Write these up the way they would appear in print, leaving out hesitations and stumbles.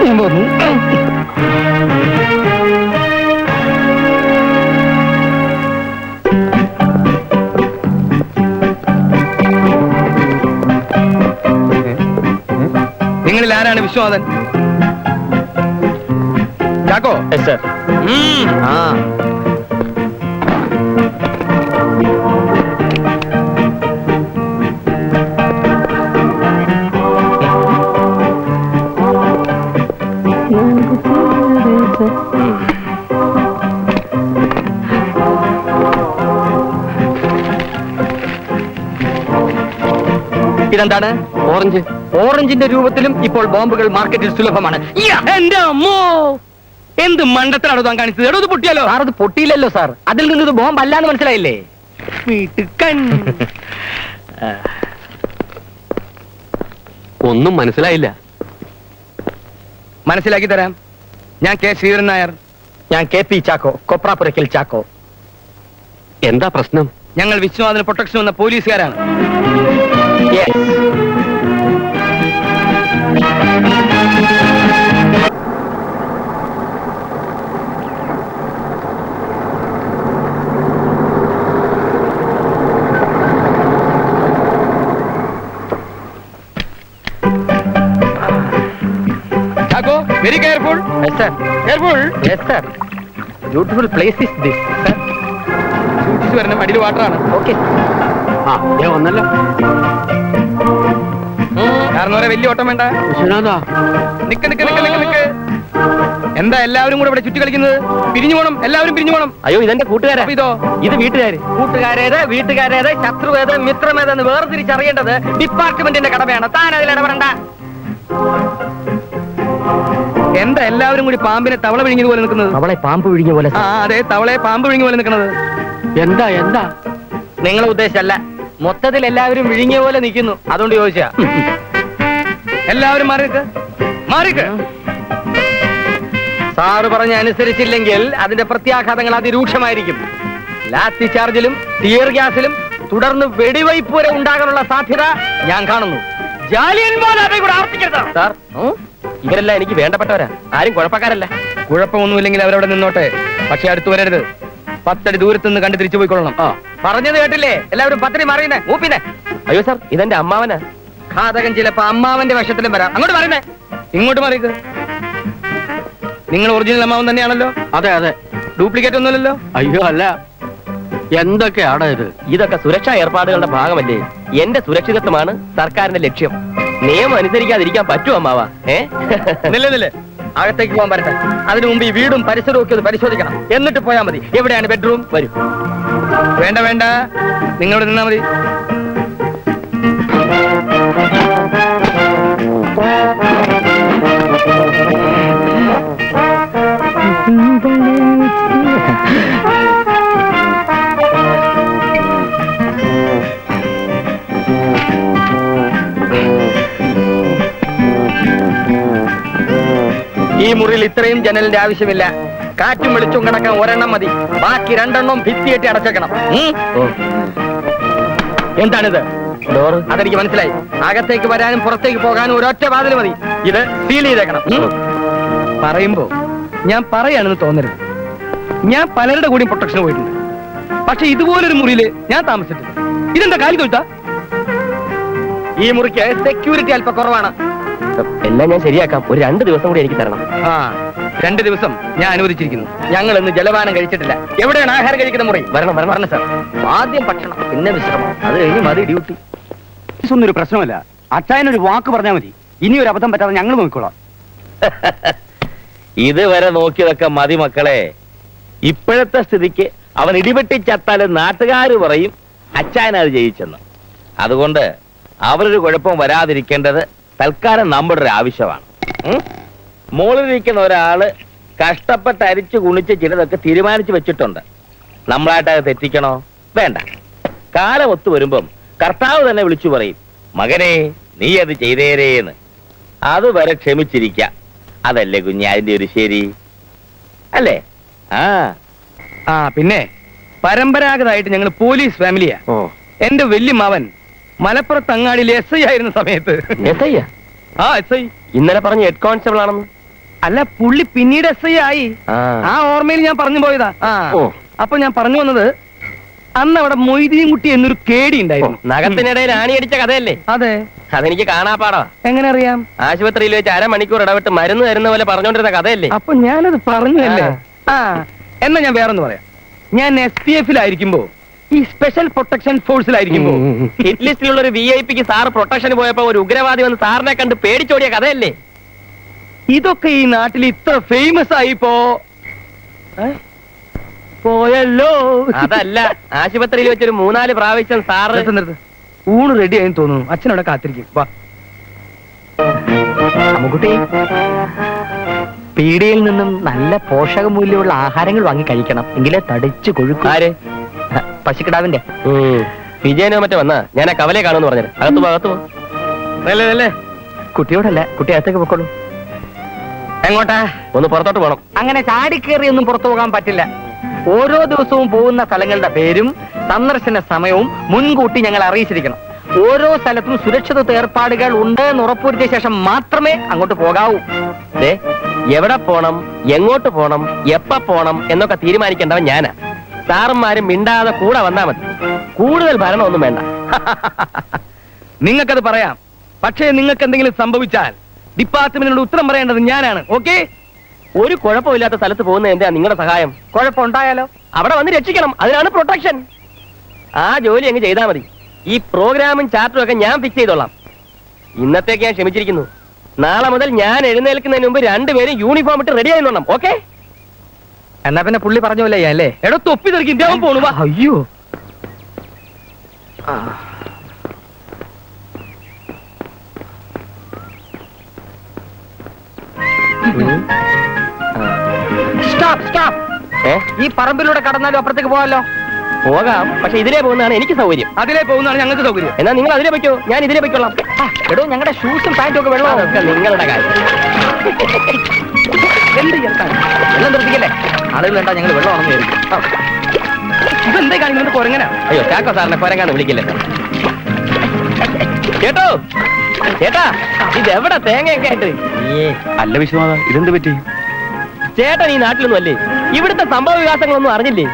ഞാൻ പോന്നു. നിങ്ങളിൽ ആരാണ് വിശ്വനാഥൻ? ചാക്കോ? സർ. ഇതെന്താണ്? ഓറഞ്ച്. ഓറഞ്ചിന്റെ രൂപത്തിലും ഇപ്പോൾ ബോംബുകൾ മാർക്കറ്റിൽ സുലഭമാണ്. എന്റെ അമ്മോ, എന്ത് മണ്ടത്തിലാണോ താൻ കാണിച്ചത്? എടോ, ഇത് പൊട്ടിയാലോ? സാർ, അത് പൊട്ടിയില്ലല്ലോ സാർ. അതിൽ നിന്ന് ഇത് ബോംബ് അല്ലാന്ന് മനസ്സിലായില്ലേ? ഒന്നും മനസ്സിലായില്ല. മനസ്സിലാക്കി തരാം. ഞാൻ കെ ശ്രീധരൻ നായർ. ഞാൻ കെ പി ചാക്കോ, കൊപ്രാപുരയ്ക്കൽ ചാക്കോ. എന്താ പ്രശ്നം? ഞങ്ങൾ വിശ്വനാഥന് പ്രൊട്ടക്ഷൻ വന്ന പോലീസുകാരാണ്. Chacko, very careful. Yes, sir. Careful. Yes, sir. Beautiful place is this, sir. സൂക്ഷിച്ചു വരണം, അടിയിൽ വാട്ടറാണ്. Okay. വന്നല്ലോ. കാരണം വരെ വലിയ ഓട്ടം വേണ്ട. വിശ്വനാഥാ, നിക്ക് നിക്ക് നിക്ക് നിക്ക് നിക്ക്. എന്താ എല്ലാവരും കൂടെ ഇവിടെ ചുറ്റി കളിക്കുന്നത്? പിരിഞ്ഞു പോണം, എല്ലാവരും പിരിഞ്ഞു പോണം. അയ്യോ, ഇതെന്റെ കൂട്ടുകാരാ. ഇതോ? ഇത് വീട്ടുകാര്. കൂട്ടുകാരേത്, വീട്ടുകാരേത്, ശത്രുവേത്, മിത്രമേതെന്ന് വേർതിരിച്ചറിയേണ്ടത് ഡിപ്പാർട്ട്മെന്റിന്റെ കടമയാണ്. താൻ അതിൽ ഇടപെടണ്ട. എന്താ എല്ലാവരും കൂടി പാമ്പിനെ തവള വിഴുങ്ങിയത് പോലെ നിൽക്കുന്നത്? അവളെ പാമ്പ് വിഴിഞ്ഞ പോലെ. ആ, അതെ, തവളയെ പാമ്പ് വിഴുങ്ങിയ പോലെ നിൽക്കുന്നത്. എന്താ എന്താ? നിങ്ങളെ ഉദ്ദേശമല്ല, മൊത്തത്തിൽ എല്ലാവരും വിഴുങ്ങിയ പോലെ നിൽക്കുന്നു, അതുകൊണ്ട് ചോദിച്ചാ. എല്ലാവരും മാറിക്ക്, മാറിക്ക്. സാറ് പറഞ്ഞ അനുസരിച്ചില്ലെങ്കിൽ അതിന്റെ പ്രത്യാഘാതങ്ങൾ അതിരൂക്ഷമായിരിക്കും. ലാത്തി ചാർജിലും ടിയർ ഗ്യാസിലും തുടർന്ന് വെടിവയ്പ് വരെ ഉണ്ടാകാനുള്ള സാധ്യത ഞാൻ കാണുന്നു. സാർ, ഇവരെല്ലാം എനിക്ക് വേണ്ടപ്പെട്ടവരാ. ആരും കുഴപ്പക്കാരല്ല. കുഴപ്പമൊന്നുമില്ലെങ്കിൽ അവരവിടെ നിന്നോട്ടെ, പക്ഷെ അടുത്ത് വരരുത്. 10 അടി ദൂരത്ത് നിന്ന് കണ്ട് തിരിച്ചു പോയിക്കൊള്ളണം. പറഞ്ഞത് കേട്ടില്ലേ? എല്ലാവരും 10 അടി മാറിയുന്നേ, മൂപ്പിന്നെ. അയ്യോ സാർ, ഇതെന്റെ അമ്മാവനാ. ഘാതകൻ ചിലപ്പോ അമ്മാവന്റെ വശത്തിലും വരാം. അങ്ങോട്ട് പറയുന്നേ, ഇങ്ങോട്ട് മാറിക്ക്. നിങ്ങൾ ഒറിജിനൽ അമ്മാവൻ തന്നെയാണല്ലോ? അതെ അതെ. ഡ്യൂപ്ലിക്കേറ്റ് ഒന്നുമല്ലല്ലോ? അയ്യോ അല്ല. എന്തൊക്കെയാണ് ഇത്? ഇതൊക്കെ സുരക്ഷാ ഏർപ്പാടുകളുടെ ഭാഗമല്ലേ? എന്റെ സുരക്ഷിതത്വമാണ് സർക്കാരിന്റെ ലക്ഷ്യം. നിയമം അനുസരിക്കാതിരിക്കാൻ പറ്റുമോ അമ്മാവാ? നില്ലേ, അകത്തേക്ക് പോകാൻ പറ്റട്ടെ. അതിനു മുമ്പ് ഈ വീടും പരിസരവും ഒക്കെ ഒന്ന് പരിശോധിക്കണം. എന്നിട്ട് പോയാൽ മതി. എവിടെയാണ് ബെഡ്റൂം? വരൂ. വേണ്ട വേണ്ട, നിങ്ങളോട് നിന്നാ മതി. ഈ മുറിയിൽ ഇത്രയും ജനലിന്റെ ആവശ്യമില്ല. കാറ്റും വെളിച്ചും കിടക്കാൻ ഒരെണ്ണം മതി. ബാക്കി 2 എണ്ണം ഭിത്തിയേറ്റി അടച്ചേക്കണം. എന്താണിത്? ഡോർ. അതെനിക്ക് മനസ്സിലായി. അകത്തേക്ക് വരാനും പുറത്തേക്ക് പോകാനും ഒരൊറ്റ വാതിൽ മതി. ഇത് സീൽ ചെയ്തേക്കണം. പറയുമ്പോ ഞാൻ പറയാണെന്ന് തോന്നരുത്. ഞാൻ പലരുടെ കൂടി പ്രൊട്ടക്ഷന് പോയിട്ടുണ്ട്. പക്ഷെ ഇതുപോലൊരു മുറിയില് ഞാൻ താമസിച്ചിട്ടില്ല. ഇതെന്താ കാര്യം തൊഴുത്താ? ഈ മുറിക്ക് സെക്യൂരിറ്റി അല്പം കുറവാണ്. എല്ലാം ഞാൻ ശരിയാക്കാം. ഒരു 2 ദിവസം കൂടി എനിക്ക് തരണം. 2 ദിവസം ഞാൻ അനുവദിച്ചിരിക്കുന്നു. ഞങ്ങൾ ഇന്ന് ജലപാനം കഴിച്ചിട്ടില്ല. എവിടെയാണ് ആഹാരം കഴിക്കുന്ന മുറി? വരണം വരണം വരണം സാർ. ആദ്യം ഭക്ഷണം, പിന്നെ വിശ്രമം, അത് കഴിഞ്ഞ് മതി ഡ്യൂട്ടി. ഒന്നൊരു പ്രശ്നമല്ല. അച്ചായനൊരു വാക്ക് പറഞ്ഞാൽ മതി. ഇനി ഒരു അബദ്ധം പറ്റാതെ ഞങ്ങൾ നോക്കിക്കോളാം. ഇതുവരെ നോക്കിയതൊക്കെ മതി മക്കളെ. ഇപ്പോഴത്തെ സ്ഥിതിക്ക് അവൻ ഇടിവെട്ടി ചത്താലും നാട്ടുകാര് പറയും അച്ചായനത് ജയിച്ചെന്ന്. അതുകൊണ്ട് അവരൊരു കുഴപ്പം വരാതിരിക്കേണ്ടത് തൽക്കാലം നമ്മുടെ ഒരു ആവശ്യമാണ്. മോളിലിരിക്കുന്ന ഒരാള് കഷ്ടപ്പെട്ട് അരിച്ചു കുണിച്ച് ചിലതൊക്കെ തീരുമാനിച്ചു വെച്ചിട്ടുണ്ട്. നമ്മളായിട്ട് അത് തെറ്റിക്കണോ? വേണ്ട. കാലം ഒത്തു വരുമ്പം കർത്താവ് തന്നെ വിളിച്ചു പറയും, മകനെ നീ അത് ചെയ്തേരേന്ന്. അതുവരെ ക്ഷമിച്ചിരിക്കാം. അതല്ലേ കുഞ്ഞ് അതിന്റെ ഒരു ശരി അല്ലേ? പിന്നെ പരമ്പരാഗതമായിട്ട് ഞങ്ങൾ പോലീസ് ഫാമിലിയാ. എന്റെ വല്യമാവൻ മലപ്പുറത്ത് അങ്ങാടിയിൽ SI ആയിരുന്ന സമയത്ത്. ആ SI. ഇന്നലെ പറഞ്ഞ ഹെഡ് കോൺസ്റ്റബിൾ ആണെന്ന്. അല്ല, പുള്ളി പിന്നീട് SI ആയി. ആ ഓർമ്മയിൽ ഞാൻ പറഞ്ഞു പോയതാ. അപ്പൊ ഞാൻ പറഞ്ഞു വന്നത്, അന്ന് അവിടെ മൊയ്തീൻ കുട്ടി എന്നൊരു കേടി ഉണ്ടായിരുന്നു. നഖത്തിനിടയിൽ ആണിയടിച്ച കഥയല്ലേ? അതെ. അതെനിക്ക് കാണാപ്പാടാ. എങ്ങനെ അറിയാം? ആശുപത്രിയിൽ വെച്ച് അരമണിക്കൂർ ഇടവിട്ട് മരുന്ന് തരുന്ന പോലെ പറഞ്ഞോണ്ടിരുന്ന കഥയല്ലേ? അപ്പൊ ഞാനത് പറഞ്ഞല്ലേ. എന്നാ ഞാൻ വേറൊന്ന് പറയാം. ഞാൻ SPF-ലായിരിക്കുമ്പോ, ഈ സ്പെഷ്യൽ പ്രൊട്ടക്ഷൻ ഫോഴ്സിലായിരിക്കുമ്പോ, ഹിറ്റ് ലിസ്റ്റിലുള്ള ഒരു VIP-ക്ക് സാറ് പ്രൊട്ടക്ഷൻ പോയപ്പോ ഒരു ഉഗ്രവാദി വന്ന് സാറിനെ കണ്ട് പേടിച്ചോടിയ കഥയല്ലേ? ഇതൊക്കെ ഈ നാട്ടിൽ ഇത്ര ഫേമസ് ആയിപ്പോ പോയല്ലോ. അതല്ല, ആശുപത്രിയിൽ വെച്ചൊരു 3-4 പ്രാവശ്യം സാറ്. നിർത്ത്. ഊണ് റെഡി ആയെന്ന് തോന്നുന്നു. അച്ഛനവിടെ കാത്തിരിക്കും. വാ. അമ്മുക്കുട്ടി, പീടികയിൽ നിന്നും നല്ല പോഷകമൂല്യമുള്ള ആഹാരങ്ങൾ വാങ്ങി കഴിക്കണം, എങ്കിലേ തടിച്ചു കൊഴുക്കും. ആര്? പശുക്കിടാവിന്റെ. വിജയനോ മറ്റോ വന്നാ ഞാൻ ആ കവലെ കാണുമെന്ന് പറഞ്ഞത്. അകത്ത് പോ. അല്ലേ? കുട്ടിയോടല്ല, കുട്ടി അകത്തേക്ക് പൊക്കോളൂ. എങ്ങോട്ടാ? ഒന്ന് പുറത്തോട്ട് പോകണം. അങ്ങനെ ചാടിക്കേറി ഒന്നും പുറത്തു പോകാൻ പറ്റില്ല. ഓരോ ദിവസവും പോകുന്ന സ്ഥലങ്ങളുടെ പേരും സന്ദർശന സമയവും മുൻകൂട്ടി ഞങ്ങൾ അറിയിച്ചിരിക്കണം. ഓരോ സ്ഥലത്തും സുരക്ഷിത ഏർപ്പാടുകൾ ഉണ്ട് എന്ന് ഉറപ്പുവരുത്തിയ ശേഷം മാത്രമേ അങ്ങോട്ട് പോകാവൂ. എവിടെ പോണം, എങ്ങോട്ട് പോണം, എപ്പ പോണം എന്നൊക്കെ തീരുമാനിക്കേണ്ടവൻ ഞാനാ. സാറന്മാരും മിണ്ടാതെ കൂടെ വന്നാ മതി. കൂടുതൽ ഭരണമൊന്നും വേണ്ട. നിങ്ങൾക്കത് പറയാം. പക്ഷേ നിങ്ങൾക്ക് എന്തെങ്കിലും സംഭവിച്ചാൽ ഡിപ്പാർട്ട്മെന്റിനോട് ഉത്തരം പറയേണ്ടത് ഞാനാണ്. ഓക്കെ? ഒരു കുഴപ്പമില്ലാത്ത സ്ഥലത്ത് പോകുന്ന എന്താ നിങ്ങളുടെ സഹായം? കുഴപ്പമുണ്ടായാലോ? അവിടെ വന്ന് രക്ഷിക്കണം. അതിനാണ് പ്രൊട്ടക്ഷൻ. ആ ജോലി അങ്ങ് ചെയ്താൽ മതി. ഈ പ്രോഗ്രാമും ചാർട്ടറും ഒക്കെ ഞാൻ ഫിക്സ് ചെയ്തോളാം. ഇന്നത്തേക്ക് ഞാൻ ക്ഷമിച്ചിരിക്കുന്നു. നാളെ മുതൽ ഞാൻ എഴുന്നേൽക്കുന്നതിന് മുമ്പ് രണ്ടുപേരും യൂണിഫോം ഇട്ട് റെഡി ആയിന്നോണം. ഓക്കെ? എന്നാ പിന്നെ പുള്ളി പറഞ്ഞ പോലെ അല്ലേ? എടോ, തൊപ്പി തെറിക്കും. ഇന്ത്യ പോണു. അയ്യോ, സ്റ്റോപ്പ് സ്റ്റോപ്പ്. ഈ പറമ്പിലൂടെ കടന്നാലും അപ്പുറത്തേക്ക് പോകാമല്ലോ? പോകാം, പക്ഷെ ഇതിലേ പോകുന്നതാണ് എനിക്ക് സൗകര്യം. അതിലേ പോകുന്നതാണ് ഞങ്ങൾക്ക് സൗകര്യം. എന്നാ നിങ്ങൾ അതിലേ പറ്റോ, ഞാൻ ഇതിലേ പറ്റോളാം. എടോ, ഞങ്ങളുടെ ഷൂസും പാന്റും ഒക്കെ വെള്ളം. അതൊക്കെ നിങ്ങളുടെ കാര്യം. എന്ത് ചേർത്താൻ വെള്ളം നിർത്തിക്കല്ലേ? ആളുകൾ കണ്ടാ ഞങ്ങൾ വെള്ളം ആണെന്ന് വിചാരിക്കും. ഇതെന്തേ കാണിക്കുന്നത്? കൊരങ്ങനാ? അയ്യോ, ചാക്കോ സാറിനെ കൊരങ്ങാന്ന് വിളിക്കില്ലേ? കേട്ടോ ചേട്ടാ, ഇതെവിടെ തേങ്ങയൊക്കെ ആയിട്ട്? അല്ല വിശ്വനാഥ, ഇതെന്ത് പറ്റി? ചേട്ടൻ ഈ നാട്ടിലൊന്നും അല്ലേ? ഇവിടുത്തെ സംഭവ വികാസങ്ങളൊന്നും അറിഞ്ഞില്ലേ?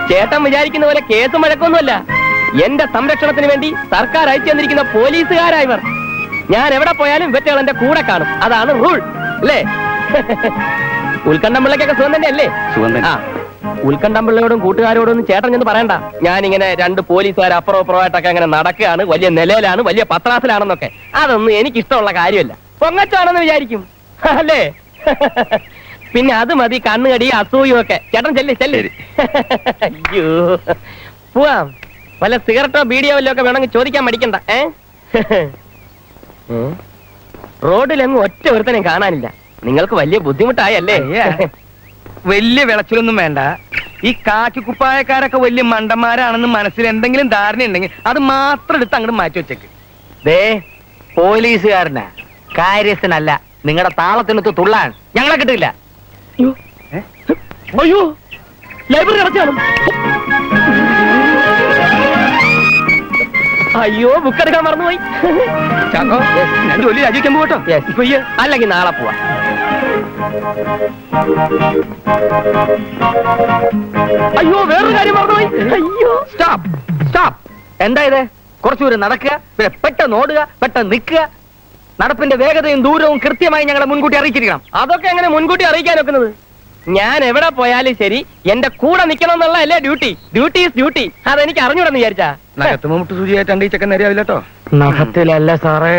ചേട്ടൻ വിചാരിക്കുന്ന പോലെ കേസും വഴക്കൊന്നുമല്ല. എന്റെ സംരക്ഷണത്തിന് വേണ്ടി സർക്കാർ അയച്ചു തന്നിരിക്കുന്ന പോലീസുകാരായവർ. ഞാൻ എവിടെ പോയാലും ഇവറ്റകൾ എന്റെ കൂടെ കാണും. അതാണ് റൂൾ അല്ലേ? ഉത്കണ്ഠമ്പിള്ളക്കൊക്കെ സുഖം തന്നെ അല്ലേ? ആ, ഉത്കണ്ഠമ്പിള്ളയോടും കൂട്ടുകാരോടും ഒന്നും ചേട്ടൻ ചെന്ന് പറയണ്ട. ഞാനിങ്ങനെ 2 പോലീസുകാർ അപ്പുറം അപ്പുറമായിട്ടൊക്കെ അങ്ങനെ നടക്കുകയാണ്, വലിയ നിലയിലാണ്, വലിയ പത്രാസിലാണെന്നൊക്കെ. അതൊന്നും എനിക്കിഷ്ടമുള്ള കാര്യമല്ല. പൊങ്ങച്ചാണെന്ന് വിചാരിക്കും അല്ലേ? പിന്നെ അത് മതി കണ്ണുകടി അസൂയും ഒക്കെ. ചേട്ടൻ ചെല്ലി. അയ്യോ, പോവാം. വല്ല സിഗരറ്റോ ബീഡിയോ വല്ലോ ഒക്കെ വേണമെങ്കിൽ ചോദിക്കാൻ മടിക്കണ്ട. റോഡിലെങ്ങും ഒറ്റ ഒരുത്തനെയും കാണാനില്ല. നിങ്ങൾക്ക് വലിയ ബുദ്ധിമുട്ടായല്ലേ? വലിയ വിളച്ചിലൊന്നും വേണ്ട. ഈ കാക്കിക്കുപ്പായക്കാരൊക്കെ വലിയ മണ്ടന്മാരാണെന്ന് മനസ്സിൽ എന്തെങ്കിലും ധാരണ ഉണ്ടെങ്കിൽ അത് മാത്രം എടുത്ത് അങ്ങോട്ട് മാറ്റി വെച്ചേക്ക്. ദേ, പോലീസുകാരനാ, കാര്യസ്ഥനല്ല. നിങ്ങളുടെ താളത്തിനൊത്ത് തുള്ളാൻ ഞങ്ങളെ കിട്ടില്ല. അയ്യോ, ലൈബ്രറി അടച്ചാലും. അയ്യോ, ബുക്ക് എടുക്കാൻ മറന്നുപോയി. ചാക്കോ, ഞാൻ ജോലി രാജിവെക്കാൻ പോകട്ടോ? അല്ലെങ്കിൽ നാളെ പോവാ. അയ്യോ, വേറൊരു കാര്യം മറന്നുപോയി. അയ്യോ, സ്റ്റോപ്പ് സ്റ്റോപ്പ്. എന്താ ഇത്? കുറച്ചുകൂടി നടക്കുക, പിന്നെ പെട്ടെന്ന് ഓടുക, പെട്ടെന്ന് നിൽക്കുക. നടപ്പിന്റെ വേഗതയും ദൂരവും കൃത്യമായി ഞങ്ങളെ മുൻകൂട്ടി അറിയിച്ചിരിക്കണം. അതൊക്കെ എങ്ങനെ മുൻകൂട്ടി അറിയിക്കാൻ വെക്കുന്നത്? ഞാൻ എവിടെ പോയാലും ശരി എന്റെ കൂടെ നിൽക്കണം എന്നുള്ള അല്ലേ ഡ്യൂട്ടി. Duty is duty. അതെനിക്ക് അറിഞ്ഞൂടെന്ന് വിചാരിച്ചാ? നഖത്തുമ്പോ മുട്ട് സൂചിയായിട്ട് ഈ ചെക്കൻ നേരെയാവില്ല കേട്ടോ. നഖത്തിലല്ല സാറേ.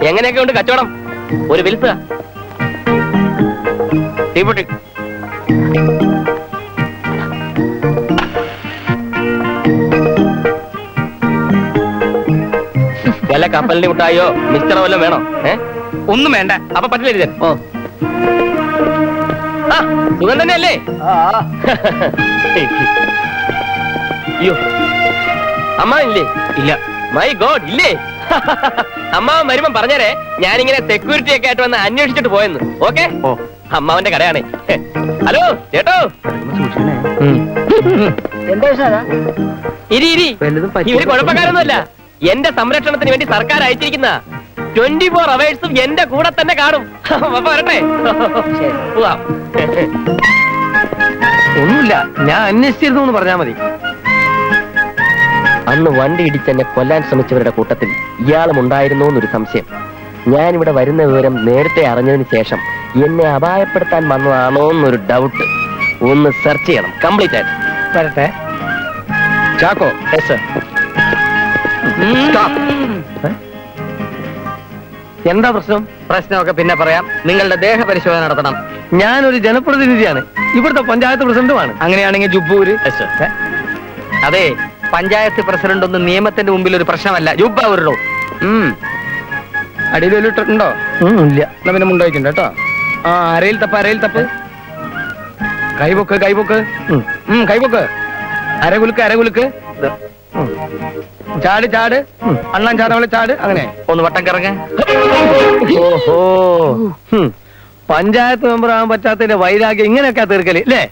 എങ്ങനെയൊക്കെ ഉണ്ട് കച്ചവടം? ഒരു വിൽസുക തീപ്പൊട്ടി. വല്ല കപ്പലിന്റെ മുട്ടായോ മിസ്റ്ററോ വല്ലതും വേണോ? ഒന്നും വേണ്ട. അപ്പൊ പറ്റില്ല. ഓ, ആ സുഖം തന്നെയല്ലേ? അയ്യോ, അമ്മ ഇല്ലേ? ഇല്ല. മൈ ഗോഡ്, ഇല്ലേ? അമ്മാവൻ വരുമ്പം പറഞ്ഞേരെ, ഞാനിങ്ങനെ സെക്യൂരിറ്റി ഒക്കെ ആയിട്ട് വന്ന് അന്വേഷിച്ചിട്ട് പോയെന്ന്. ഓക്കെ? അമ്മാവന്റെ കടയാണ്. ഹലോ ചേട്ടോ. എന്താ വിഷയം? ഇരി ഇവര് കുഴപ്പക്കാരൊന്നുമല്ല. എന്റെ സംരക്ഷണത്തിന് വേണ്ടി സർക്കാർ അയച്ചിരിക്കുന്ന 24 അവേഴ്സും എന്റെ കൂടെ തന്നെ കാണും. അപ്പൊ വരട്ടെ. പോവാം. ഒന്നുമില്ല, ഞാൻ അന്വേഷിച്ചിരുന്നു എന്ന് പറഞ്ഞാൽ മതി. അന്ന് വണ്ടി ഇടിച്ചെന്നെ കൊല്ലാൻ ശ്രമിച്ചവരുടെ കൂട്ടത്തിൽ ഇയാളും ഉണ്ടായിരുന്നോ എന്നൊരു സംശയം. ഞാനിവിടെ വരുന്ന വിവരം നേരത്തെ അറിഞ്ഞതിന് ശേഷം എന്നെ അപായപ്പെടുത്താൻ വന്നതാണോ എന്നൊരു ഡൗട്ട്. ഒന്ന് സെർച്ച് ചെയ്യണം കംപ്ലീറ്റ് ആയിട്ട്. വരട്ടെ. ചാക്കോ. എന്താ പ്രശ്നം? പ്രശ്നമൊക്കെ പിന്നെ പറയാം. നിങ്ങളുടെ ദേഹപരിശോധന നടത്തണം. ഞാനൊരു ജനപ്രതിനിധിയാണ്, ഇവിടുത്തെ പഞ്ചായത്ത് പ്രസിഡന്റുമാണ്. അങ്ങനെയാണെങ്കിൽ ജുബ്ബൂര്. അതെ, പഞ്ചായത്ത് പ്രസിഡന്റ് ഒന്നും നിയമത്തിന്റെ മുമ്പിൽ ഒരു പ്രശ്നമല്ല. ജുബ്ബ ഉരുളോ. അടിയിൽ വലിയിട്ടുണ്ടോ? ഇല്ല. എന്നാ പിന്നെ മുണ്ടോയിട്ടുണ്ട് കേട്ടോ. ആ, അരയിൽ തപ്പ്, അരയിൽ തപ്പ്. കൈപൊക്ക്, കൈപൊക്ക്. കൈപൊക്ക്. അരകുലുക്ക്, അരകുലുക്ക്. ചാട്, ചാട്. അണ്ണാൻ ചാടവളെ ചാട്. അങ്ങനെ ഒന്ന് വട്ടം കറങ്ങ. ഓഹോ, പഞ്ചായത്ത് മെമ്പർ ആകാൻ പറ്റാത്തതിന്റെ വൈരാഗ്യം ഇങ്ങനെയൊക്കെ തീർക്കല് അല്ലേ?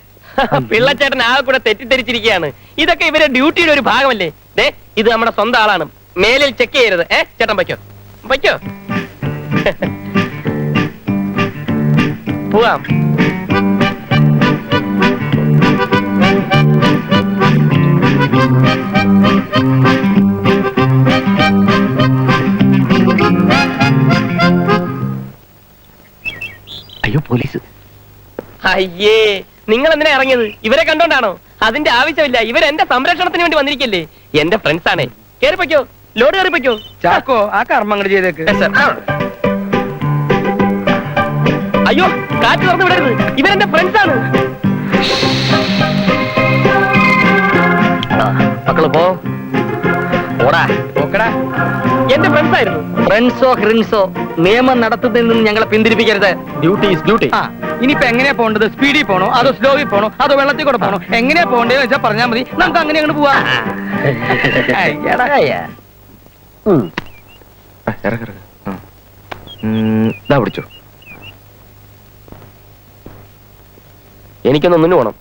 പിള്ളച്ചേട്ടൻ ആകെ കൂടെ തെറ്റിദ്ധരിച്ചിരിക്കുകയാണ്. ഇതൊക്കെ ഇവരെ ഡ്യൂട്ടിയുടെ ഒരു ഭാഗമല്ലേ? ദേ, ഇത് നമ്മുടെ സ്വന്തം ആളാണ്. മേലിൽ ചെക്ക് ചെയ്യരുത്. ചേട്ടൻ വയ്ക്കോ, വയ്ക്കോ. പോവാം. അയ്യോ പോലീസ്. അയ്യേ, നിങ്ങൾ എന്തിനാ ഇറങ്ങിയത്? ഇവരെ കണ്ടോണ്ടാണോ? അതിന്റെ ആവശ്യമില്ല. ഇവരെന്റെ സംരക്ഷണത്തിന് വേണ്ടി വന്നിരിക്കല്ലേ. എന്റെ ഫ്രണ്ട്സ് ആണേ. കേറിപ്പോ, ലോഡ് കയറിപ്പോ. ചാക്കോ, ആ കർമ്മം അങ്ങോട്ട് ചെയ്തേക്ക്. അയ്യോ, കാറ്റ് തുറന്നു വിടരുത്. ഇവരെന്റെ ഫ്രണ്ട്സ് ആണ്. മക്കള് പോ. ഓടാ. നോക്കടാ. എന്റെ ഫ്രണ്ട്സ് ആയിരുന്നു. ഫ്രണ്ട്സോ ഹ്രിൻസോ നിയമം നടത്തുന്നതിൽ നിന്ന് ഞങ്ങളെ പിന്തിരിപ്പിക്കരുത്. Duty is duty. ഇനിയിപ്പോ എങ്ങനെയാ പോകേണ്ടത്? സ്പീഡിൽ പോണോ അതോ സ്ലോവിൽ പോണോ അതോ വെള്ളത്തിൽ കൂടെ പോണോ? എങ്ങനെയാ പോകേണ്ടതെന്ന് വെച്ചാൽ പറഞ്ഞാൽ മതി, നമുക്ക് അങ്ങനെ അങ്ങോട്ട് പോവാ. പിടിച്ചോ. എനിക്കൊന്ന് മുന്നു പോണം.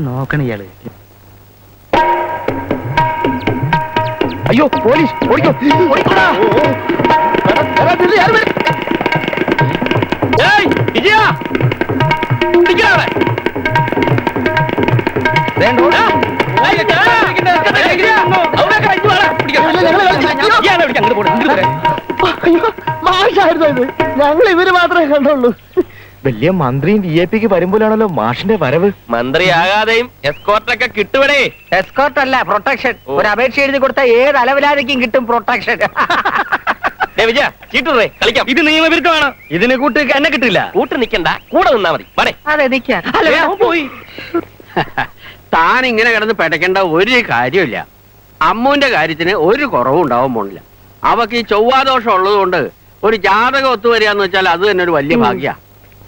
നോക്കണ ഇയാള്. അയ്യോ, പോലീസ്! ഓടിക്കോ, ഓടിക്കോടാ. ഏയ്, വിജയ! നിക്കടാ അവിടെ. ഞങ്ങൾ ഇവര് മാത്രമേ കണ്ടുള്ളൂ. വലിയ മന്ത്രിയും VIP വരുമ്പോഴാണല്ലോ മാഷിന്റെ വരവ്. മന്ത്രിയാകാതെയും എസ്കോർട്ടൊക്കെ കിട്ടുവടേ. എസ്കോർട്ട് അല്ല, പ്രൊട്ടക്ഷൻ. ഒരു അപേക്ഷ എഴുതി കൊടുത്താൽ ഏത് അലവലാതിക്കും കിട്ടും പ്രൊട്ടക്ഷൻ. വിജയ, ചീട്ടുറേ, കളിക്കാം. ഇത് നിയമവിരുദ്ധമാണ്. ഇതിന് കൂട്ട് എന്നെ കിട്ടില്ല. കൂട്ട് നിക്കണ്ട, കൂടെ നിന്നാ മതി. വടേ. അതെ, നിൽക്കാം. പോയി. താൻ ഇങ്ങനെ കിടന്ന് പെടയ്ക്കേണ്ട ഒരു കാര്യമില്ല. അമ്മുവിന്റെ കാര്യത്തിന് ഒരു കുറവും ഉണ്ടാവാൻ പോണില്ല. അവക്ക് ഈ ചൊവ്വാദോഷം ഉള്ളതുകൊണ്ട് ഒരു ജാതകം ഒത്തുവരികയെന്ന് വെച്ചാൽ അത് തന്നെ ഒരു വലിയ ഭാഗ്യ.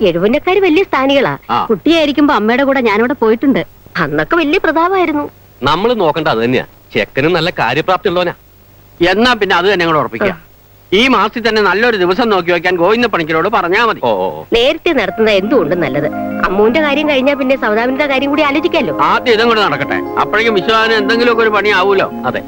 എഴുപന്നക്കാര് വലിയ സ്ഥാനികളാ. കുട്ടിയായിരിക്കുമ്പോ അമ്മയുടെ കൂടെ ഞാനവിടെ പോയിട്ടുണ്ട്. അന്നൊക്കെ വലിയ പ്രതാപമായിരുന്നു. നമ്മൾ നോക്കണ്ട അത് തന്നെയാ. ചെക്കനും നല്ല കാര്യപ്രാപ്തി ഉള്ളവനാ. എന്നാ പിന്നെ അത് തന്നെ കൂടെ ഉറപ്പിക്കാം. ഈ മാസത്തിൽ തന്നെ നല്ലൊരു ദിവസം നോക്കി വെക്കാൻ ഗോവിന്ദ പണിക്കരോട് പറഞ്ഞാ മതി. നേരത്തെ നടത്തുന്ന എന്തുകൊണ്ടും നല്ലത്. അമ്മുവിന്റെ കാര്യം കഴിഞ്ഞാ പിന്നെ സൗദാമിന്റെ കാര്യം കൂടി ആലോചിക്കാമല്ലോ. ആദ്യം ഇതും കൂടെ നടക്കട്ടെ. അപ്പോഴേക്കും വിശ്വാസിന് എന്തെങ്കിലുമൊക്കെ ഒരു പണി ആവൂലോ. അതെ.